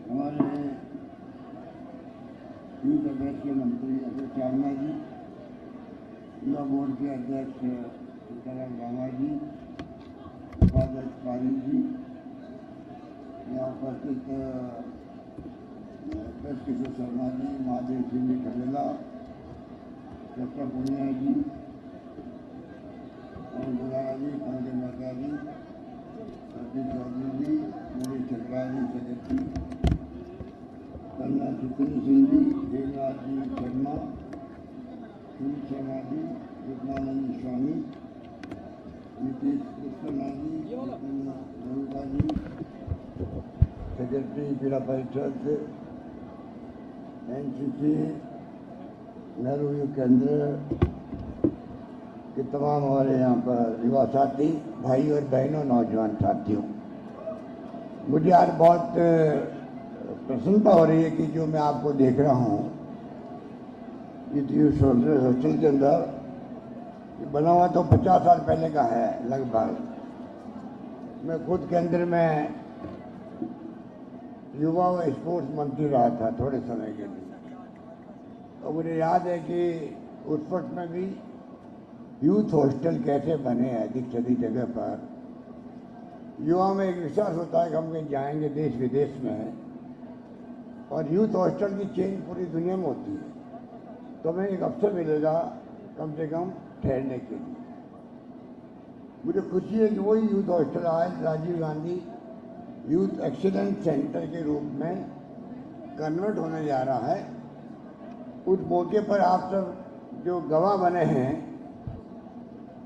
हमारे youth affairs के मंत्री अशोक चावला जी, युवा बोर्ड के अध्यक्ष सीताराम रामा जी, उपाध्यक्ष पारी जी, यहाँ उपस्थित प्रेस किशोर शर्मा जी, महादेव सिंह जी खरेला, डॉक्टर पुनिया जी, और गुलारा जी, पंकज मेहता जी, सतीश चौधरी जी, मुनीष चकरा जी, सेक्रेटरी, कन्या सुखनी सिंह जी, देवनाथ जी शर्मा, सुनील शर्मा जी, रुक्मानंद स्वामी, नीतीश कृष्णा जी, नरूका जी, सेक्रेटरी जिला परिषद एनसीसी नेहरू युवा केंद्र के तमाम हमारे यहाँ पर युवा साथी, भाई और बहनों, नौजवान साथियों, मुझे आज बहुत प्रसन्नता हो रही है कि जो मैं आपको देख रहा हूँ इस हॉस्टल के अंदर बना हुआ तो 50 साल पहले का है लगभग। मैं खुद केंद्र में युवा व स्पोर्ट्स मंत्री रहा था थोड़े समय के लिए, तो मुझे याद है कि उस वक्त में भी यूथ हॉस्टल कैसे बने अधिक से अधिक जगह पर। युवा में एक विश्वास होता है कि हम कहीं जाएंगे देश विदेश में, और यूथ हॉस्टल की चेंज पूरी दुनिया में होती है, तो हमें एक अवसर मिलेगा कम से कम ठहरने के लिए। मुझे खुशी है कि वही यूथ हॉस्टल आज Rajiv Gandhi youth excellence centre के रूप में कन्वर्ट होने जा रहा है। उस मौके पर आप सब जो गवाह बने हैं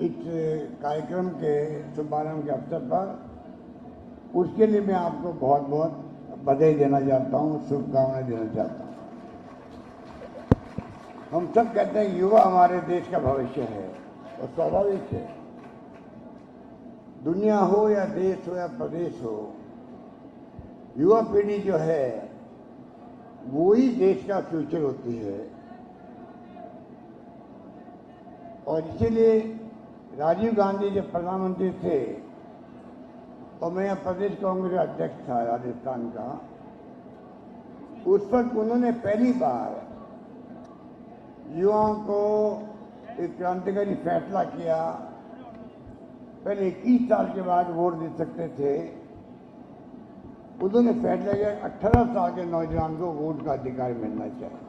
इस कार्यक्रम के शुभारंभ के अवसर पर, उसके लिए मैं आपको बहुत बहुत बधाई देना चाहता हूँ, शुभकामनाएं देना चाहता हूँ। हम सब कहते हैं युवा हमारे देश का भविष्य है, और स्वाभाविक है, दुनिया हो या देश हो या प्रदेश हो, युवा पीढ़ी जो है वो ही देश का फ्यूचर होती है। और इसीलिए राजीव गांधी जब प्रधानमंत्री थे और मैं यहाँ प्रदेश कांग्रेस अध्यक्ष था राजस्थान का, उस वक्त उन्होंने पहली बार युवाओं को एक क्रांतिकारी फैसला किया। पहले 21 साल के बाद वोट दे सकते थे, उन्होंने फैसला किया 18 साल के नौजवान को वोट का अधिकार मिलना चाहिए।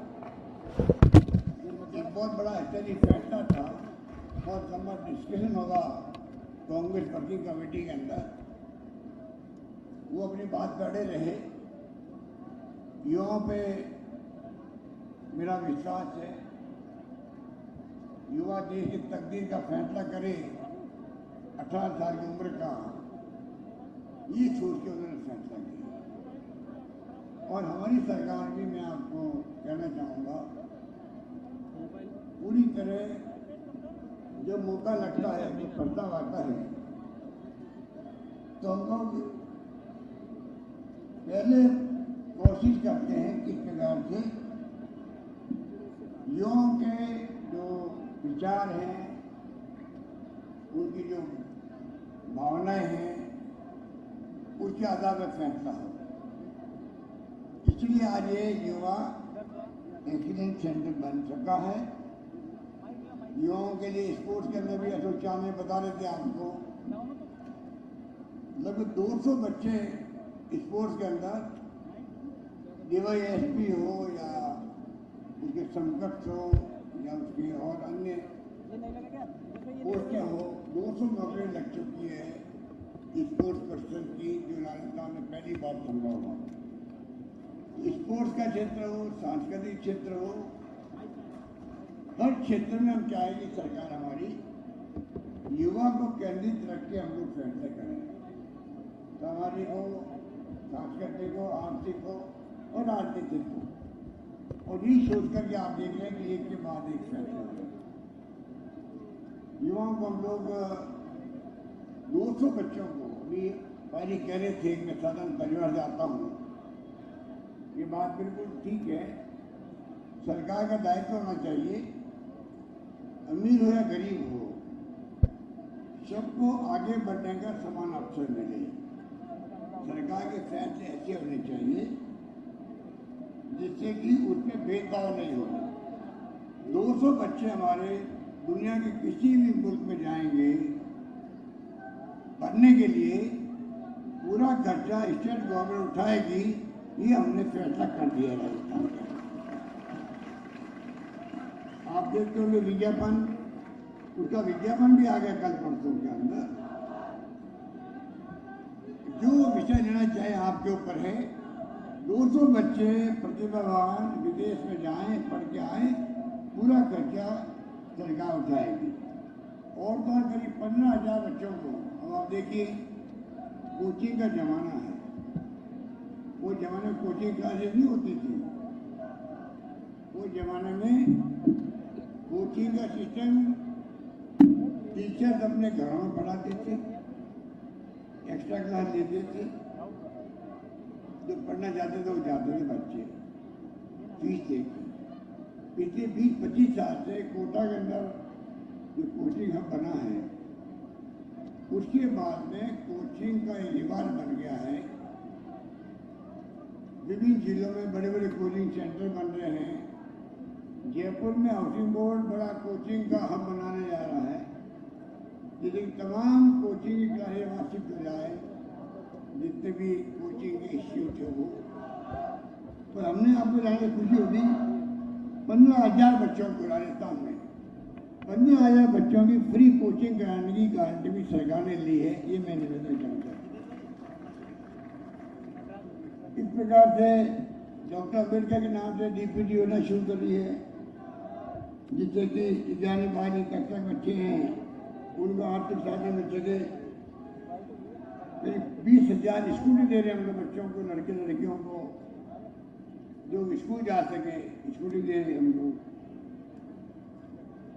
एक बहुत बड़ा ऐतिहासिक फैसला था, और लंबा डिस्कशन होगा कांग्रेस वर्किंग कमेटी के अंदर। वो अपनी बात करते रहे। युवाओं पे मेरा विश्वास है, युवा देश की तकदीर का फैसला करे 18 साल की उम्र का, ये सोच के उन्होंने फैसला किया। और हमारी सरकार भी, मैं आपको कहना चाहूँगा, पूरी तरह जो मौका लगता है, जो प्रस्ताव आता है, तो हम लोग पहले कोशिश करते हैं किस प्रकार से युवाओं के जो विचार हैं, उनकी जो भावनाएं हैं, उसके आधार पर फैसला हो। इसलिए आज ये युवा एक्सीलेंस सेंटर बन सका है। युवाओं के लिए स्पोर्ट्स के अंदर भी अशोक चावला ने बता रहे थे आपको, लगभग 200 बच्चे स्पोर्ट्स के अंदर, DYSP हो या उसके समकक्ष हो या उसकी और अन्य पोस्टें हो, 200 नौकरियां लग चुकी है स्पोर्ट्स पर्सन की, जो राजस्थान में पहली बार संभव हुआ। स्पोर्ट्स का क्षेत्र हो, सांस्कृतिक क्षेत्र हो, हर क्षेत्र में हम चाहें कि सरकार हमारी युवा को केंद्रित रख के हम लोग फैसले करें। सामाजिक हो, सांस्कृतिक हो, आर्थिक हो और राजनीतिक हो, और ये सोच करके आप देख लें कि एक के बाद एक फैसला करें। युवाओं को हम लोग 200 बच्चों को, अभी पहले कह रहे थे कि मैं साधारण परिवार से आता हूँ, ये बात बिल्कुल ठीक है। सरकार का दायित्व होना चाहिए, अमीर हो या गरीब हो, सबको आगे बढ़ने का समान अवसर मिले। सरकार के फैसले ऐसे होने चाहिए जिससे कि उसमें भेदभाव नहीं होगा। 200 बच्चे हमारे दुनिया के किसी भी मुल्क में जाएंगे पढ़ने के लिए, पूरा खर्चा स्टेट गवर्नमेंट उठाएगी। ये हमने फैसला कर दिया राजस्थान में। आप देखते होंगे विज्ञापन, उसका विज्ञापन भी आ गया कल परसों के अंदर। जो विषय लेना चाहे आपके ऊपर है। 200 बच्चे प्रतिभावान विदेश में जाएं, पढ़ के आए, पूरा खर्चा सरकार उठाएगी। और तो करीब 15,000 बच्चों को। अब आप देखिए, कोचिंग का जमाना है। वो जमाने में कोचिंग क्लासेस नहीं होती थी। वो जमाने में कोचिंग का सिस्टम टीचर्स अपने घरों में पढ़ाते थे, एक्स्ट्रा क्लास लेते थे। जो पढ़ना चाहते थे वो जाते थे बच्चे, फीस देके। पिछले 20-25 साल से कोटा के अंदर जो कोचिंग हब बना है, उसके बाद में कोचिंग का एक रिवाज बन गया है। विभिन्न जिलों में बड़े बड़े कोचिंग सेंटर बन रहे हैं। जयपुर में हाउसिंग बोर्ड बड़ा कोचिंग का हब बनाने जा रहा है, जिससे तमाम कोचिंग की क्लासें वहाँ शिफ्ट हो जाए, जितने भी कोचिंग के इंस्टीट्यूट है वो। तो हमने आपको जाने खुशी होगी, 15,000 बच्चों को राजस्थान में 15,000 बच्चों की फ्री कोचिंग कराने की गारंटी भी सरकार ने ली है। ये मैं निवेदन चाहूँगा। इस प्रकार से डॉक्टर अम्बेडकर के नाम से डीपीटी होना शुरू करी है, जिससे कि 11-12 तक बच्चे हैं, उनको आर्थिक सहायता मिल सके। करीब 20,000 स्कूटी दे रहे हैं हम लोग बच्चों को, लड़के लड़कियों को, जो स्कूल जा सके, स्कूटी दे रहे हैं हम लोग।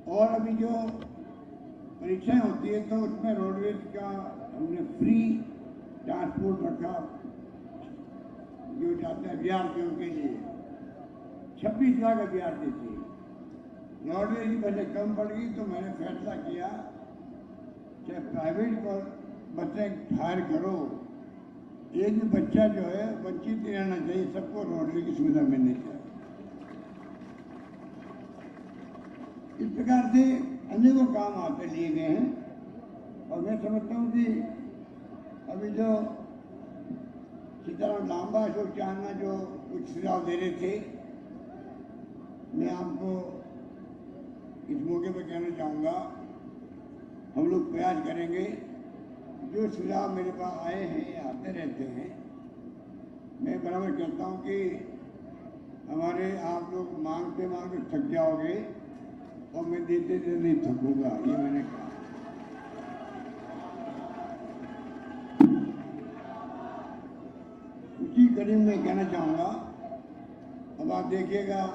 और अभी जो परीक्षाएं होती है तो उसमें रोडवेज का हमने फ्री ट्रांसपोर्ट रखा, जो जाते हैं अभ्यर्थियों के लिए। 26 लाख अभ्यर्थी थे। रोडवेज की बसें कम पड़ गई तो मैंने फैसला किया कि प्राइवेट को बसें हायर करो। एक भी बच्चा जो है वंचित नहीं रहना चाहिए, सबको रोडवेज की सुविधा मिलनी चाहिए। इस प्रकार से अनेकों काम आते लिए गए हैं। और मैं समझता हूँ कि अभी जो सीताराम लांबा अशोक चांदना जो कुछ सुझाव दे रहे थे, मैं आपको इस मौके पर कहना चाहूँगा, हम लोग प्रयास करेंगे। जो सुझाव मेरे पास आए हैं, आते रहते हैं, मैं बराबर कहता हूँ कि हमारे आप लोग मांगते मांगते थक जाओगे और मैं देते देते नहीं थकूंगा, ये मैंने कहा। उसी करीब में कहना चाहूँगा, अब आप देखिएगा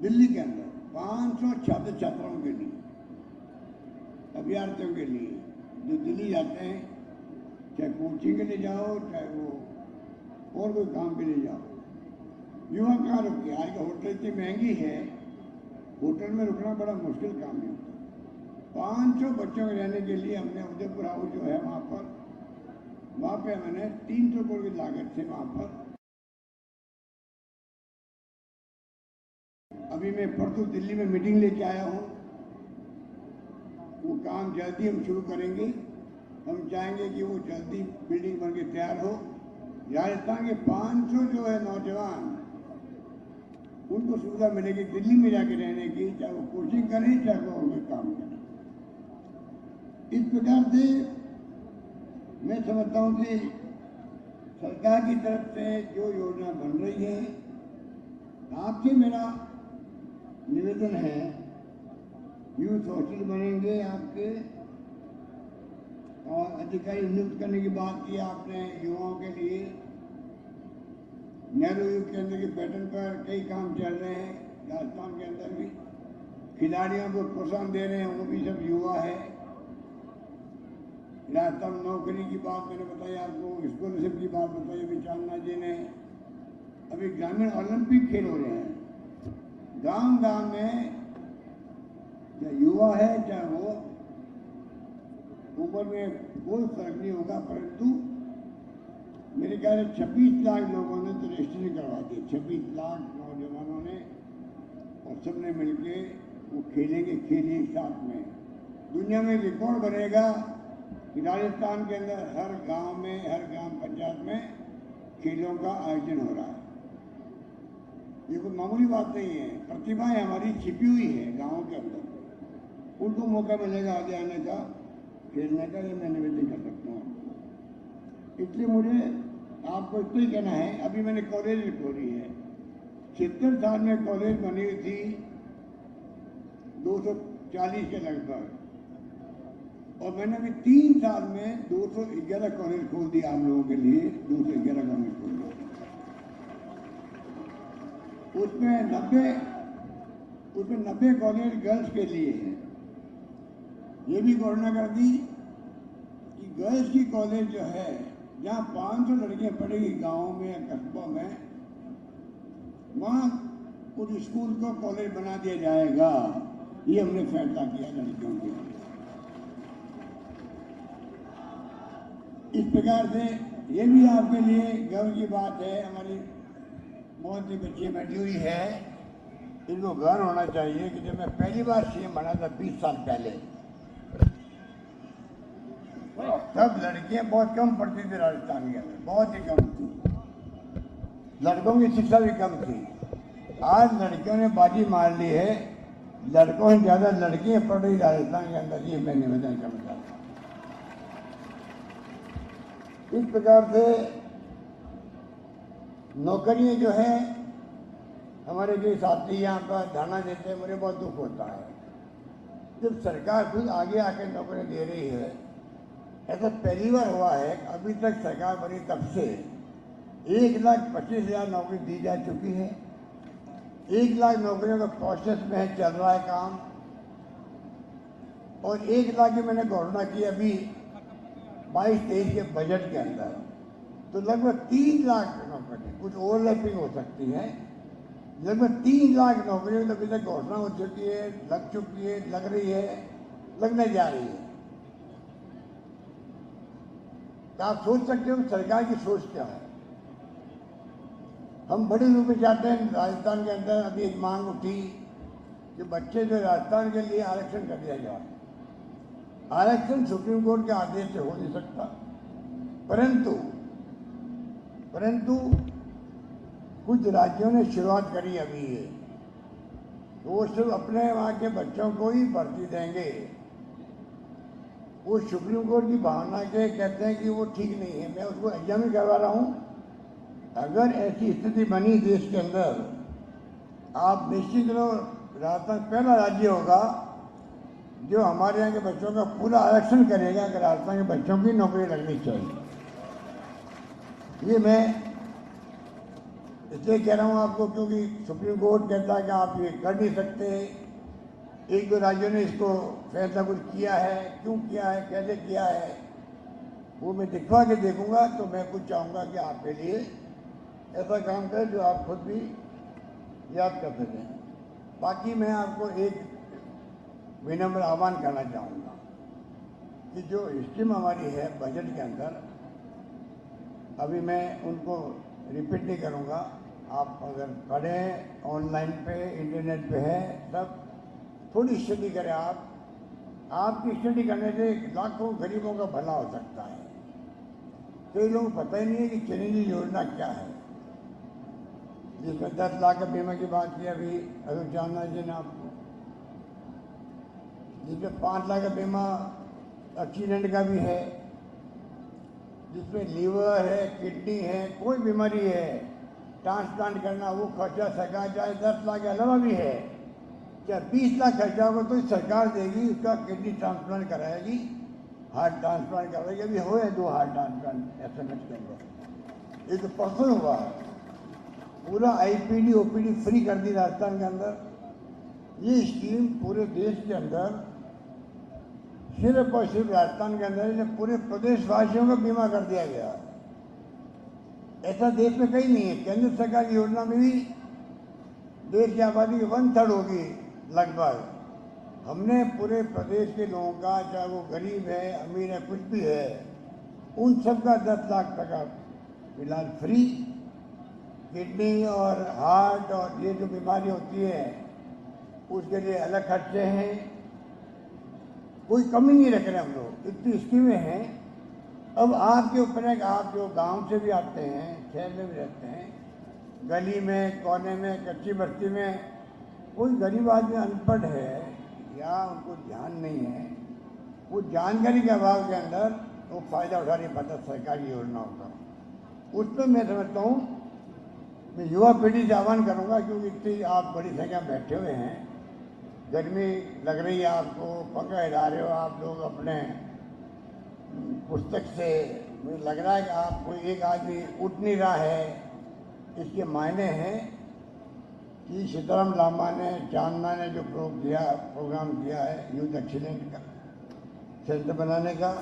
दिल्ली के अंदर 500 छात्र छात्राओं के लिए, अभ्यर्थियों के लिए जो दिल्ली जाते हैं, चाहे कोचिंग के लिए जाओ, चाहे वो और कोई काम के लिए जाओ, युवा कहाँ रुके? आज का होटल इतनी महंगी है, होटल में रुकना बड़ा मुश्किल काम है। 500 बच्चों के रहने के लिए हमने उदयपुर हाउस जो है वहाँ पे मैंने 300 करोड़ की लागत से वहाँ पर, अभी मैं परसों दिल्ली में मीटिंग लेके आया हूँ। वो काम जल्दी हम शुरू करेंगे। हम चाहेंगे कि वो जल्दी बिल्डिंग बन के तैयार हो। राजस्थान के 500 जो है नौजवान, उनको सुविधा मिलेगी दिल्ली में जाके रहने की, चाहे वो कोचिंग करें चाहे वो और कोई काम करें। इस प्रकार से मैं समझता हूँ कि सरकार की तरफ से जो योजना बन रही है, आपसे मेरा निवेदन है, यूथ हॉस्टल बनेंगे आपके, और अधिकारी नियुक्त करने की बात की आपने युवाओं के लिए। नेहरू युग केंद्र के पैटर्न पर कई काम चल रहे हैं राजस्थान के अंदर भी। खिलाड़ियों को प्रोत्साहन दे रहे हैं, वो भी सब युवा है। राजस्थान नौकरी की बात मैंने बताई आपको, स्कॉलरशिप की बात बताई अभी चांदना जी ने। अभी ग्रामीण ओलंपिक खेल हो रहे हैं गांव गांव में, चाहे युवा है चाहे वो, उम्र में कोई फर्क नहीं होगा। परंतु मेरे ख्याल से 26 लाख लोगों ने रजिस्ट्रेशन करवा दी 26 लाख नौजवानों ने, और सबने मिलके वो खेलेंगे खेल एक साथ में। दुनिया में रिकॉर्ड बनेगा कि राजस्थान के अंदर हर गांव में, हर ग्राम पंचायत में खेलों का आयोजन हो रहा है। ये कोई मामूली बात नहीं है। प्रतिभाएं हमारी छिपी हुई है गाँव के अंदर, उनको मौका मिलेगा आगे आने का, खेलने का। ये मैं निवेदन कर सकता हूँ। इसलिए मुझे आपको इतना ही कहना है, अभी मैंने कॉलेज खोली है। 70 साल में कॉलेज बनी हुई थी 240 के लगभग, और मैंने अभी 3 साल में 211 कॉलेज खोल दिया आप लोगों के लिए। 211 कॉलेज खोल दिया। उसमें 90 कॉलेज गर्ल्स के लिए है। ये भी घोषणा कर दी कि गर्ल्स की कॉलेज जो है, जहाँ 500 लड़कियां पढ़ेगी गाँव में या कस्बों में, वहाँ उस स्कूल को कॉलेज बना दिया जाएगा। ये हमने फैसला किया लड़कियों के लिए। इस प्रकार से ये भी आपके लिए गर्व की बात है। हमारी बहुत सी बच्चियाँ बैठी हुई है, इनको गर्व होना चाहिए कि जब मैं पहली बार सीएम बना था 20 साल पहले, तब लड़कियां बहुत कम पढ़ती थी राजस्थान के अंदर, बहुत ही कम थी। लड़कों की शिक्षा भी कम थी। आज लड़कियों ने बाजी मार ली है, लड़कों से ज्यादा लड़कियां पढ़ रही राजस्थान के अंदर। ये मैं निवेदन करना चाहता हूँ। इस प्रकार से नौकरियां जो है, हमारे जो साथी यहाँ पर धरना देते हैं, मुझे बहुत दुख होता है जब सरकार खुद आगे आके नौकरियां दे रही है। ऐसा पहली बार हुआ है, अभी तक सरकार बनी तब से 1,25,000 नौकरी दी जा चुकी है। 1 लाख नौकरियों का प्रोसेस में है, चल रहा है काम, और 1 लाख की मैंने घोषणा की अभी 22-23 के बजट के अंदर। तो लगभग 3 लाख नौकरी, कुछ ओवरलैपिंग हो सकती है, लगभग 3 लाख नौकरियों की अभी तक घोषणा हो चुकी है, लग चुकी है, लग रही है, लगने जा रही है। तो आप सोच सकते हो सरकार की सोच क्या है। हम बड़े रूप में चाहते हैं राजस्थान के अंदर। अभी एक मांग उठी कि बच्चे जो राजस्थान के लिए आरक्षण कर दिया जाए। आरक्षण सुप्रीम कोर्ट के आदेश से हो नहीं सकता, परंतु कुछ राज्यों ने शुरुआत करी अभी है, तो वो सिर्फ अपने वहाँ के बच्चों को ही भर्ती देंगे। वो सुप्रीम कोर्ट की भावना के कहते हैं कि वो ठीक नहीं है। मैं उसको एग्जामिन करवा रहा हूँ। अगर ऐसी स्थिति बनी देश के अंदर, आप निश्चित रूप राजस्थान पहला राज्य होगा जो हमारे यहाँ के बच्चों का पूरा आरक्षण करेगा कि राजस्थान के बच्चों की नौकरी लगनी चाहिए। ये मैं इसलिए कह रहा हूँ आपको, क्योंकि सुप्रीम कोर्ट कहता है कि आप ये कर नहीं सकते। 1-2 राज्यों ने इसको फैसला कुछ किया है, क्यों किया है, कैसे किया है, वो मैं दिखवा के देखूंगा। तो मैं कुछ चाहूँगा कि आपके लिए ऐसा काम करें जो आप खुद भी याद कर सकें। बाकी मैं आपको एक विनम्र आह्वान करना चाहूँगा कि जो स्कीम हमारी है बजट के अंदर, अभी मैं उनको रिपीट नहीं करूँगा। आप अगर पढ़ें, ऑनलाइन पे, इंटरनेट पे है सब, थोड़ी स्टडी करें। आपकी स्टडी करने से लाखों गरीबों का भला हो सकता है। कई लोगों को पता ही नहीं है कि चिरंजीवी योजना क्या है, जिसमें 10 लाख का बीमा की बात की अभी अगर जानना जी ने आपको, जिसमें 5 लाख का बीमा एक्सीडेंट का भी है, जिसमें लीवर है, किडनी है, कोई बीमारी है, ट्रांसप्लांट करना, वो खर्चा सरकार चाहे 10 लाख के अलावा भी है, क्या 20 लाख खर्चा होगा तो सरकार देगी। उसका किडनी ट्रांसप्लांट कराएगी, हार्ट ट्रांसप्लांट कराएगी। अभी हुए 2 हार्ट ट्रांसप्लांट SMS के अंदर। ये तो परसों हुआ है। पूरा IPD OPD फ्री कर दी राजस्थान के अंदर। ये स्कीम पूरे देश के अंदर, सिर्फ और सिर्फ राजस्थान के अंदर पूरे प्रदेशवासियों का बीमा कर दिया गया। ऐसा देश में कहीं नहीं है। केंद्र सरकार की योजना में भी देश की आबादी की 1/3 होगी लगभग। हमने पूरे प्रदेश के लोगों का, चाहे वो गरीब है, अमीर है, कुछ भी है, उन सब का 10 लाख तक इलाज फ्री किडनी और हार्ट और ये जो बीमारी होती है उसके लिए अलग खर्चे हैं। कोई कमी नहीं रख रहे हम लोग, इतनी स्कीमें हैं। अब आपके ऊपर है कि आप जो गांव से भी आते हैं, शहर में भी रहते हैं, गली में, कोने में, कच्ची बस्ती में कोई गरीब आदमी अनपढ़ है या उनको ध्यान नहीं है, वो जानकारी के अभाव के अंदर वो फायदा उठा नहीं पाता सरकारी योजनाओं का। उसमें मैं समझता हूँ, मैं युवा पीढ़ी से आह्वान करूँगा, क्योंकि इतनी आप बड़ी संख्या में बैठे हुए हैं, गर्मी लग रही है आपको, पंखा हिला रहे हो आप लोग अपने पुस्तक से, मुझे लग रहा है कि आप कोई एक आदमी उठ नहीं रहा है। इसके मायने हैं कि सीताराम लांबा ने, चांदना ने जो प्रोग्राम किया है यूथ एक्सीलेंट का सेंटर बनाने का,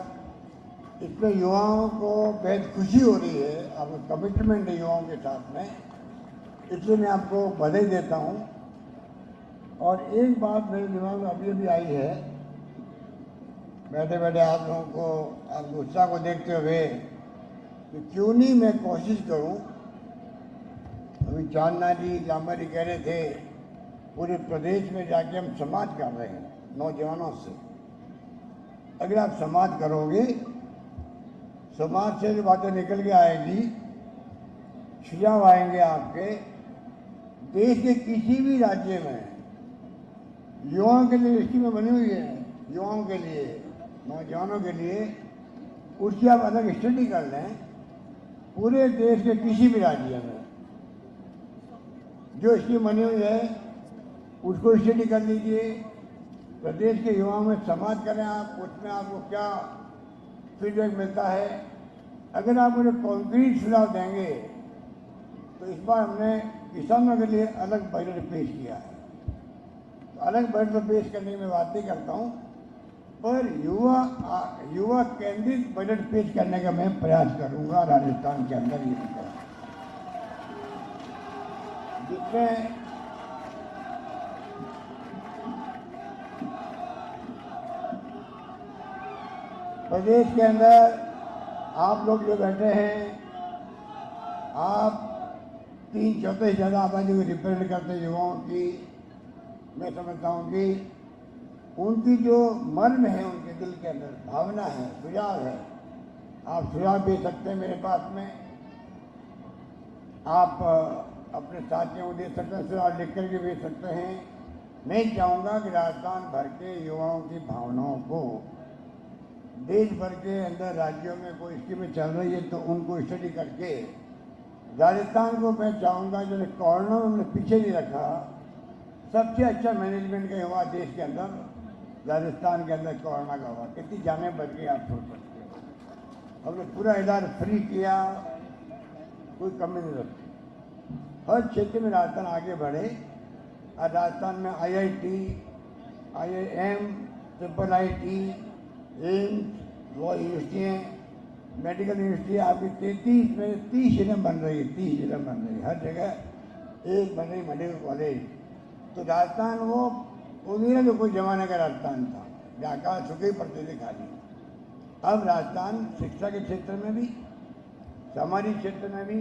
इसमें युवाओं को बेहद खुशी हो रही है। आपका कमिटमेंट है युवाओं के साथ में, इसलिए मैं आपको बधाई देता हूँ। और एक बात मेरे दिमाग में अभी अभी आई है, बैठे बैठे आप लोगों को, आप उत्साह को देखते हुए, कि क्यों नहीं मैं कोशिश करूं। अभी चांदना जी, लांबा जी कह रहे थे पूरे प्रदेश में जाके हम समाज कर रहे हैं नौजवानों से। अगर आप समाज करोगे, समाज से जो बातें निकल के आएगी, सुझाव आएंगे आपके, देश के किसी भी राज्य में युवाओं के लिए स्कीमें बनी हुई है, युवाओं के लिए, नौजवानों के लिए, उसकी आप अलग स्टडी कर लें। पूरे देश के किसी भी राज्य में जो स्कीम बनी हुई है उसको स्टडी कर लीजिए, प्रदेश के युवाओं में समाज करें आप, उसमें आपको क्या फीडबैक मिलता है। अगर आप मुझे कॉन्क्रीट सुझाव देंगे तो इस बार हमने किसानों के लिए अलग बजट पेश किया है। तो अलग बजट पेश करने की मैं बात नहीं करता हूँ, पर युवा केंद्रित बजट पेश करने का मैं प्रयास करूंगा राजस्थान के अंदर, ये जिसमें प्रदेश के अंदर आप लोग जो बैठे हैं, आप 3/4 से ज़्यादा आबादी को रिप्रेजेंट करते युवाओं की। मैं समझता हूँ कि उनकी जो मर्म है, उनके दिल के अंदर भावना है, सुझाव है, आप सुझाव दे सकते हैं मेरे पास में, आप अपने साथियों को दे सकते हैं, सुझाव लिख करके भेज सकते हैं। मैं चाहूँगा कि राजस्थान भर के युवाओं की भावनाओं को, देश भर के अंदर राज्यों में कोई स्कीमें चल रही है तो उनको स्टडी करके, राजस्थान को मैं चाहूँगा जो कोरोना में हमने पीछे नहीं रखा, सबसे अच्छा मैनेजमेंट का हुआ देश के अंदर, राजस्थान के अंदर कोरोना का हुआ। कितनी जानें बच गई आप सोच सकते हो। हमने पूरा इलाज फ्री किया, कोई कमी नहीं रखी। हर क्षेत्र में राजस्थान आगे बढ़े। और राजस्थान में IIT, IIM, IIIT, AIIMS, law यूनिवर्सिटियाँ, मेडिकल यूनिवर्सिटी आपकी 33 में 30 जगह बन रही है, 30 जगह बन रही है, हर जगह एक बन रही मेडिकल कॉलेज। तो राजस्थान वो नहीं है जो कोई जमाने का राजस्थान था, जहाँ सुखे पड़ते थे खाली। अब राजस्थान शिक्षा के क्षेत्र में भी, सामाजिक क्षेत्र में भी,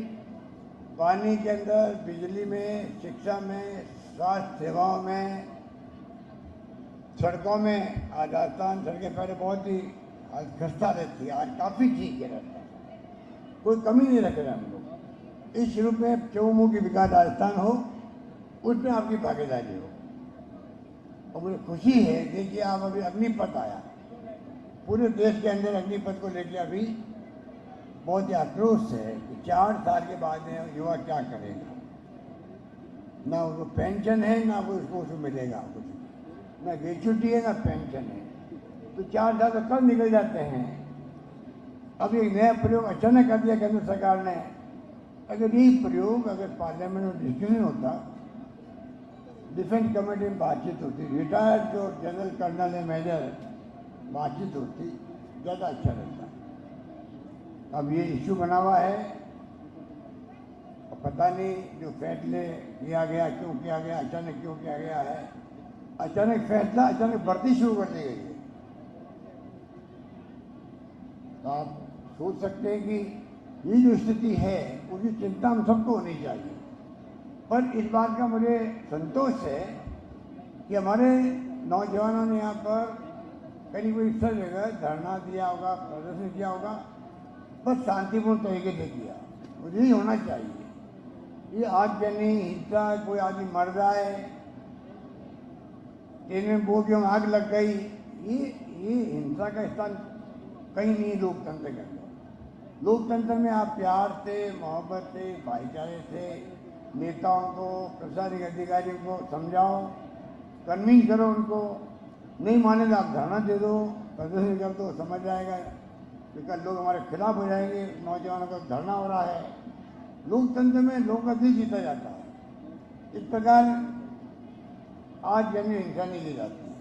पानी के अंदर, बिजली में, शिक्षा में, स्वास्थ्य सेवाओं में, सड़कों में। आज राजस्थान सड़कें पहले बहुत ही खस्ता रहती है, आज काफ़ी ठीक है राजस्थान, कोई कमी नहीं रख रहे हम लोग। इस रूप में चौमुखी विकास राजस्थान हो, उसमें आपकी भागीदारी हो। और मुझे खुशी है, देखिए आप अभी अग्निपथ आया, पूरे देश के अंदर अग्निपथ को लेकर अभी बहुत ही आक्रोश है कि 4 साल के बाद युवा क्या करेगा, ना उसको पेंशन है, ना उसको मिलेगा कुछ, ना ग्रेच्युटी है, ना पेंशन है। तो 4 साल तो कब निकल जाते हैं। अब एक नया प्रयोग अचानक कर दिया केंद्र सरकार ने। अगर यही प्रयोग अगर पार्लियामेंट में डिस्कशन होता, डिफेंस कमेटी में बातचीत होती, रिटायर्ड जो जनरल कर्नल है, मेजर, बातचीत होती, ज़्यादा अच्छा रहता। अब ये इश्यू बना हुआ है और पता नहीं जो फैसले किया गया, क्यों किया गया, अचानक क्यों किया गया है। अचानक फैसला, अचानक भर्ती शुरू कर दी गई है। तो आप सोच सकते हैं कि ये जो स्थिति है उसकी चिंता हम सबको होनी चाहिए। पर इस बात का मुझे संतोष है कि हमारे नौजवानों ने यहाँ पर करीब 100 जगह धरना दिया होगा, प्रदर्शन किया होगा, बस शांतिपूर्ण तरीके से किया। मुझे ही होना चाहिए। ये आगजनी हिंसा, कोई आदमी मर रहा है, ट्रेन में बोगियों में आग लग गई, ये हिंसा का स्थान कहीं नहीं लोकतंत्र के अंदर। लोकतंत्र में आप प्यार से, मोहब्बत से, भाईचारे से नेताओं को, प्रशासनिक अधिकारियों को समझाओ, कन्विंस करो उनको। नहीं माने तो आप धरना दे दो, प्रदर्शन कर दो, समझ जाएगा कि कल लोग हमारे खिलाफ हो जाएंगे। नौजवानों का धरना हो रहा है। लोकतंत्र में लोगों का दिल जीता जाता है। इस प्रकार आज जमीन हिंसा नहीं की जाती।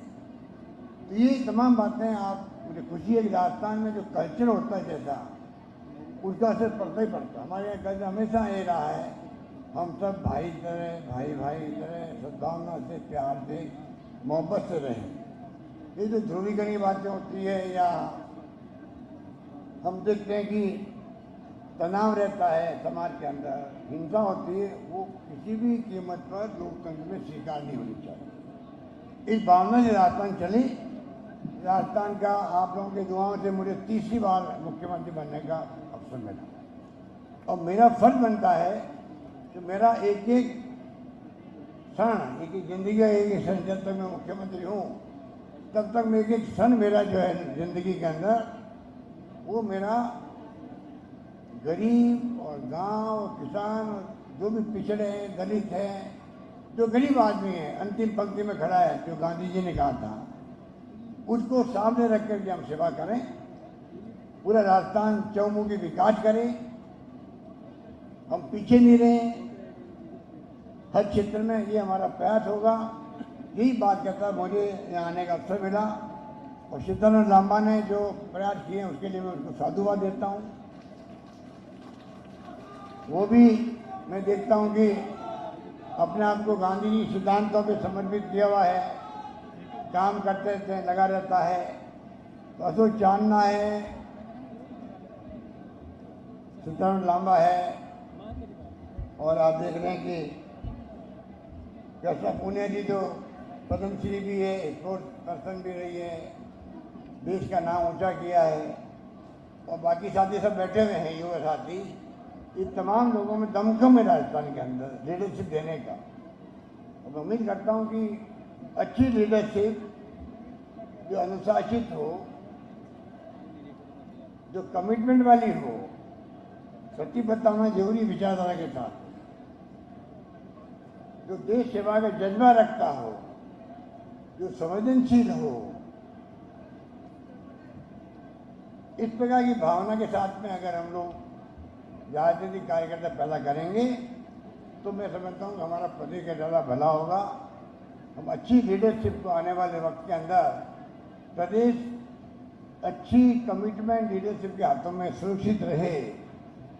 तो ये तमाम बातें आप, मुझे खुशी है कि राजस्थान में जो कल्चर होता है जैसा, उसका असर पड़ता ही पड़ता। हमारे यहाँ कल्चर हमेशा ये रहा है, हम सब भाई तरह, भाई तरह सद्भावना से, प्यार से, मोहब्बत से रहें। ये जो ध्रुवीकरण की बातें होती है या हम देखते हैं कि तनाव रहता है समाज के अंदर, हिंसा होती है, वो किसी भी कीमत पर लोकतंत्र में स्वीकार नहीं होनी चाहिए। इस भावना से राजस्थान चली। राजस्थान का आप लोगों की दुआओं से मुझे तीसरी बार मुख्यमंत्री बनने का अवसर मिला और मेरा फर्ज बनता है कि मेरा एक एक क्षण, एक एक जिंदगी का एक एक क्षण, जब तक मैं मुख्यमंत्री हूँ तब तक मैं एक एक क्षण मेरा जो है जिंदगी के अंदर, वो मेरा गरीब और गांव और किसान और जो भी पिछड़े हैं, दलित हैं, जो गरीब आदमी है, अंतिम पंक्ति में खड़ा है, जो गांधी जी ने कहा था, उसको सामने रख करके हम सेवा करें। पूरा राजस्थान चौमुखी विकास करें, हम पीछे नहीं रहें हर क्षेत्र में। ये हमारा प्रयास होगा। यही बात कहता मुझे यहाँ आने का अवसर मिला और सिद्धानंद लांबा ने जो प्रयास किए हैं उसके लिए मैं उसको साधुवाद देता हूँ। वो भी मैं देखता हूँ कि अपने आप को गांधी जी सिद्धांतों पे समर्पित किया हुआ है, काम करते रहते हैं, लगा रहता है। तो अशोक चांदना है, सिद्धानंद लांबा है, और आप देख रहे हैं कि कृष्णा पुनिया जी जो पद्मश्री भी है, स्पोर्ट्स पर्सन भी रही है, देश का नाम ऊंचा किया है, और बाकी साथी सब बैठे हुए हैं, युवा साथी। ये तमाम लोगों में दमखम है राजस्थान के अंदर लीडरशिप देने का। और मैं उम्मीद करता हूँ कि अच्छी लीडरशिप जो अनुशासित हो, जो कमिटमेंट वाली हो, प्रतिबद्धता होना जरूरी विचारधारा के साथ, जो देश सेवा का जज्बा रखता हो, जो संवेदनशील हो, इस प्रकार की भावना के साथ में अगर हम लोग राजनीतिक कार्यकर्ता पैदा करेंगे तो मैं समझता हूँ कि हमारा प्रदेश का ज़्यादा भला होगा। हम अच्छी लीडरशिप को आने वाले वक्त के अंदर प्रदेश अच्छी कमिटमेंट लीडरशिप के हाथों में सुरक्षित रहे,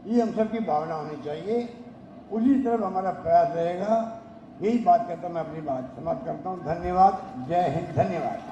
ये हम सबकी भावना होनी चाहिए। उसी तरफ हमारा प्रयास रहेगा। यही बात कहता मैं अपनी बात समाप्त करता हूँ। धन्यवाद। जय हिंद। धन्यवाद।